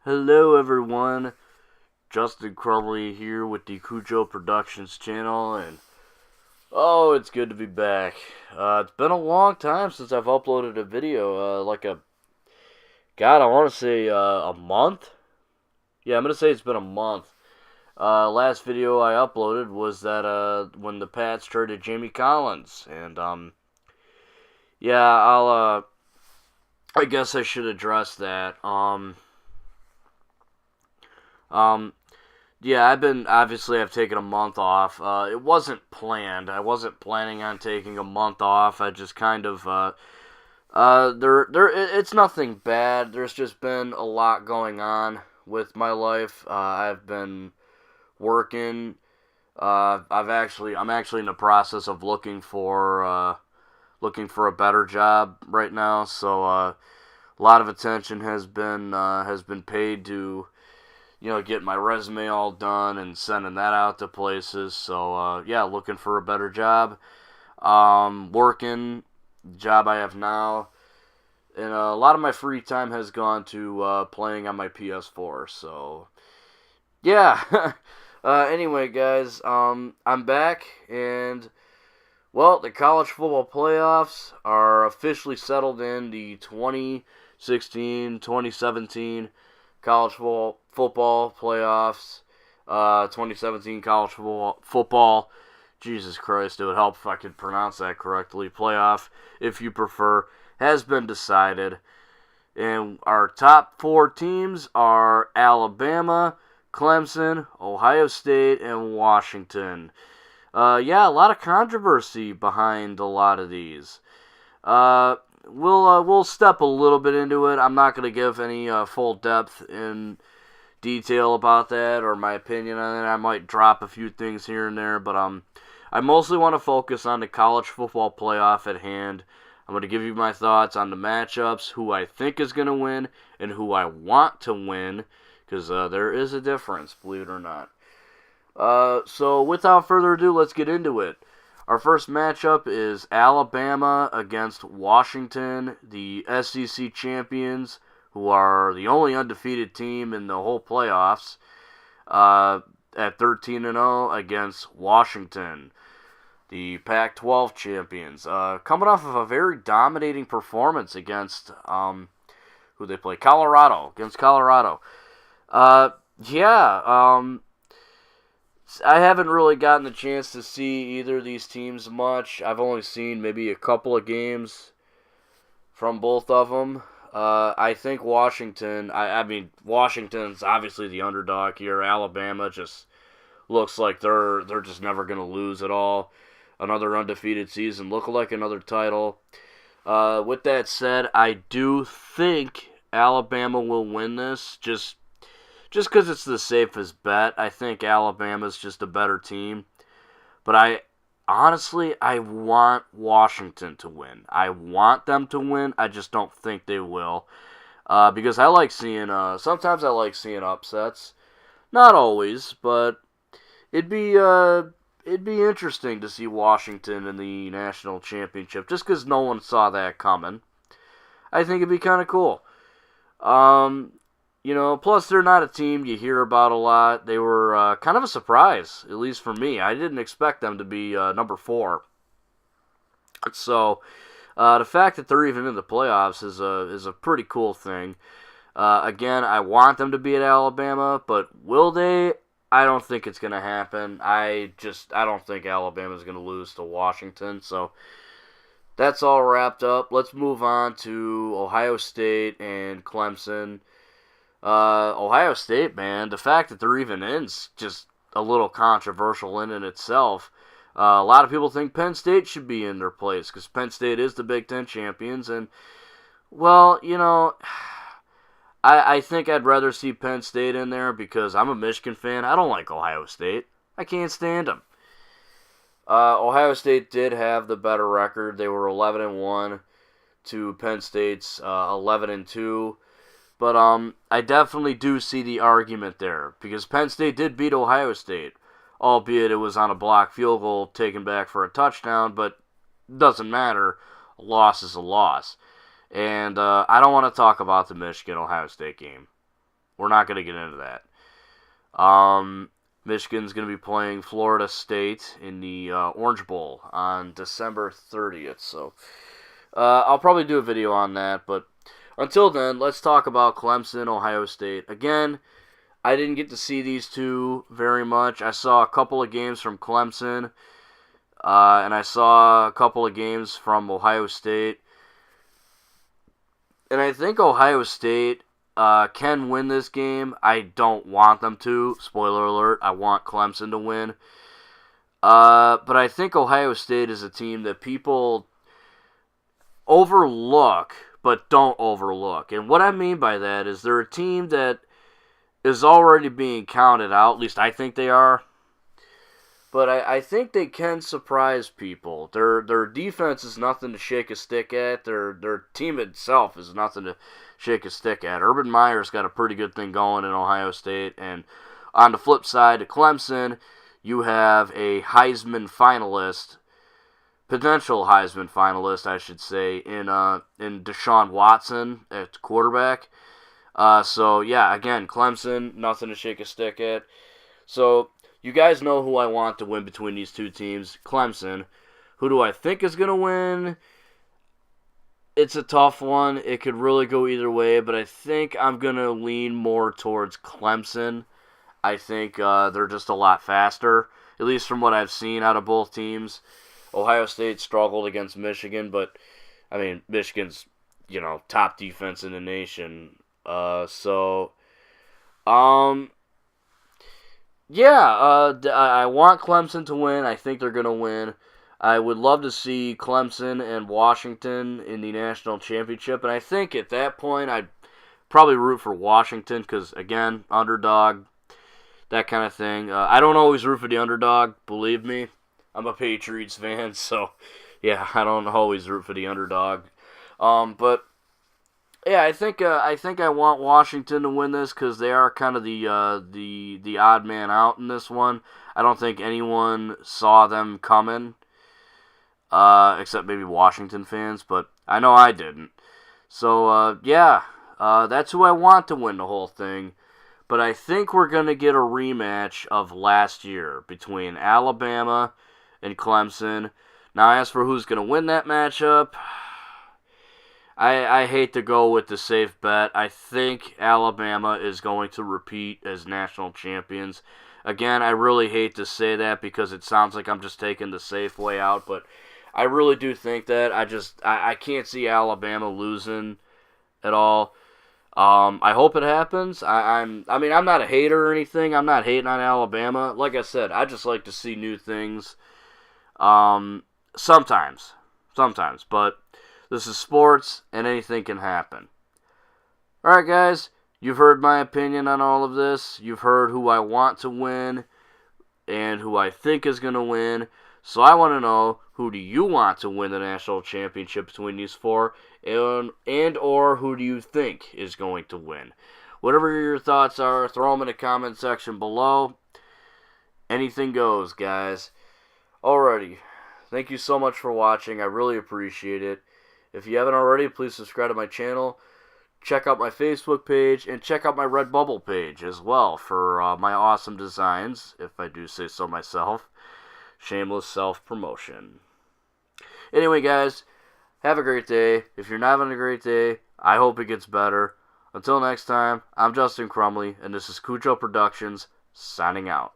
Hello everyone, Justin Crumley here with the Cujo Productions channel, and it's good to be back. It's been a long time since I've uploaded a video, I want to say a month? Yeah, I'm going to say it's been a month. Last video I uploaded was that when the Pats traded Jamie Collins, and yeah, I guess I should address that. Um, Yeah, I've taken a month off. It wasn't planned. I wasn't planning on taking a month off. I just kind of, it's nothing bad. There's just been a lot going on with my life. I've been working. I'm actually in the process of looking for a better job right now. So, a lot of attention has been paid to getting my resume all done and sending that out to places. So, yeah, looking for a better job. Working, the job I have now. And a lot of my free time has gone to playing on my PS4. So, yeah. Anyway, guys, I'm back. And, well, the college football playoffs are officially settled in the 2016-2017 college football playoffs, 2017 college football. Jesus Christ, it would help if I could pronounce that correctly. Playoff, if you prefer, has been decided. And our top four teams are Alabama, Clemson, Ohio State, and Washington. Yeah, a lot of controversy behind a lot of these. We'll step a little bit into it. I'm not going to give any full depth in detail about that or my opinion on it. I might drop a few things here and there, but I mostly want to focus on the college football playoff at hand. I'm going to give you my thoughts on the matchups, who I think is going to win, and who I want to win, because there is a difference, believe it or not. So without further ado, let's get into it. Our first matchup is Alabama against Washington, the SEC champions, who are the only undefeated team in the whole playoffs, at 13-0 against Washington, the Pac-12 champions, coming off of a very dominating performance against who they play, against Colorado. Yeah. I haven't really gotten the chance to see either of these teams much. I've only seen maybe a couple of games from both of them. I think Washington, I mean, Washington's obviously the underdog here. Alabama just looks like they're just never going to lose at all. Another undefeated season, look like another title. With that said, I do think Alabama will win this, just because it's the safest bet. I think Alabama's just a better team. But I want Washington to win. I want them to win. I just don't think they will. Because I like seeing, sometimes I like seeing upsets. Not always, but it'd be interesting to see Washington in the national championship, just because no one saw that coming. I think it'd be kind of cool. Plus they're not a team you hear about a lot. They were kind of a surprise, at least for me. I didn't expect them to be number 4. So the fact that they're even in the playoffs is a pretty cool thing. Again, I want them to be at Alabama, but will they? I don't think it's going to happen. I don't think Alabama's going to lose to Washington. So that's all wrapped up. Let's move on to Ohio State and Clemson. Ohio State, man, the fact that they're even in's just a little controversial in itself. A lot of people think Penn State should be in their place because Penn State is the Big Ten champions, and, well, I think I'd rather see Penn State in there because I'm a Michigan fan. I don't like Ohio State. I can't stand them. Ohio State did have the better record. They were 11-1 to Penn State's 11-2. But I definitely do see the argument there, because Penn State did beat Ohio State, albeit it was on a blocked field goal taken back for a touchdown, but it doesn't matter. A loss is a loss. And I don't want to talk about the Michigan-Ohio State game. We're not going to get into that. Michigan's going to be playing Florida State in the Orange Bowl on December 30th. So I'll probably do a video on that. But until then, let's talk about Clemson, Ohio State. Again, I didn't get to see these two very much. I saw a couple of games from Clemson, and I saw a couple of games from Ohio State. And I think Ohio State can win this game. I don't want them to. Spoiler alert, I want Clemson to win. But I think Ohio State is a team that people overlook, but don't overlook. And what I mean by that is they're a team that is already being counted out. At least I think they are. But I think they can surprise people. Their defense is nothing to shake a stick at. Their team itself is nothing to shake a stick at. Urban Meyer's got a pretty good thing going in Ohio State. And on the flip side of Clemson, you have a Heisman finalist, potential Heisman finalist, I should say, in Deshaun Watson at quarterback. So, yeah, again, Clemson, nothing to shake a stick at. So, you guys know who I want to win between these two teams, Clemson. Who do I think is going to win? It's a tough one. It could really go either way, but I think I'm going to lean more towards Clemson. I think they're just a lot faster, at least from what I've seen out of both teams. Ohio State struggled against Michigan, but, I mean, Michigan's, top defense in the nation. I want Clemson to win. I think they're going to win. I would love to see Clemson and Washington in the national championship, and I think at that point I'd probably root for Washington because, again, underdog, that kind of thing. I don't always root for the underdog, believe me. I'm a Patriots fan, so, yeah, I don't always root for the underdog. But yeah, I think I want Washington to win this because they are kind of the odd man out in this one. I don't think anyone saw them coming, except maybe Washington fans, but I know I didn't. So that's who I want to win the whole thing. But I think we're gonna get a rematch of last year between Alabama and Clemson. Now, as for who's gonna win that matchup, I hate to go with the safe bet. I think Alabama is going to repeat as national champions. Again, I really hate to say that because it sounds like I'm just taking the safe way out, but I really do think that. I can't see Alabama losing at all. I hope it happens. I'm not a hater or anything. I'm not hating on Alabama. Like I said, I just like to see new things. Sometimes, but this is sports, and anything can happen. Alright, guys, you've heard my opinion on all of this. You've heard who I want to win and who I think is going to win. So I want to know, who do you want to win the national championship between these four, and or who do you think is going to win? Whatever your thoughts are, throw them in the comment section below. Anything goes, guys. Alrighty. Thank you so much for watching. I really appreciate it. If you haven't already, please subscribe to my channel. Check out my Facebook page, and check out my Redbubble page as well for my awesome designs, if I do say so myself. Shameless self-promotion. Anyway, guys, have a great day. If you're not having a great day, I hope it gets better. Until next time, I'm Justin Crumley, and this is Cujo Productions, signing out.